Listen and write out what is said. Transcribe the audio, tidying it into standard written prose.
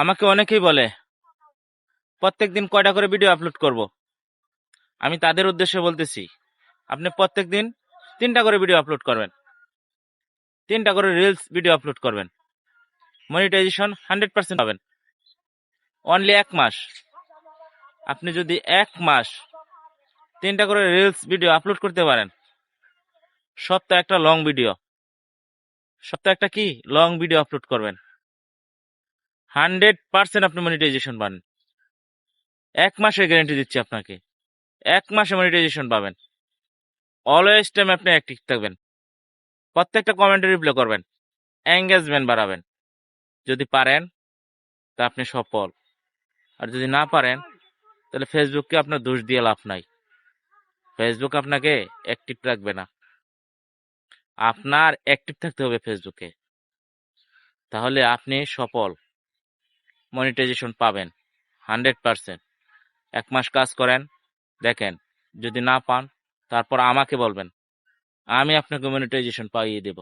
আমাকে অনেকেই বলে প্রত্যেকদিন কয়টা করে ভিডিও আপলোড করব। আমি তাদের উদ্দেশ্যে বলতেছি, আপনি প্রত্যেকদিন 3টা করে ভিডিও আপলোড করবেন, 3টা করে রিলস ভিডিও আপলোড করবেন, মনিটাইজেশন 100% পাবেন। অনলি 1 মাস। আপনি যদি 1 মাস 3টা করে রিলস ভিডিও আপলোড করতে পারেন, সপ্তাহে একটা লং ভিডিও, সপ্তাহে একটা কি লং ভিডিও আপলোড করবেন, 100% আপনি মনিটাইজেশন পাবেন। 1 মাসের গ্যারান্টি দিচ্ছি আপনাকে, 1 মাসে মনিটাইজেশন পাবেন। অলওয়েজ টাইম আপনি অ্যাক্টিভ থাকবেন, প্রত্যেকটা কমেন্টে রিপ্লাই করবেন, এঙ্গেজমেন্ট বাড়াবেন। যদি পারেন তা আপনি সফল, আর যদি না পারেন তাহলে ফেসবুককে আপনার দোষ দিয়ে লাভ নাই। ফেসবুক আপনাকে অ্যাক্টিভ রাখবে না, আপনার অ্যাক্টিভ থাকতে হবে ফেসবুকে, তাহলে আপনি সফল, মনিটাইজেশন পাবেন 100%। 1 মাস কাজ করেন, দেখেন, যদি না পান তারপর আমাকে বলবেন, আমি আপনাকে মনিটাইজেশন পাইয়ে দেব।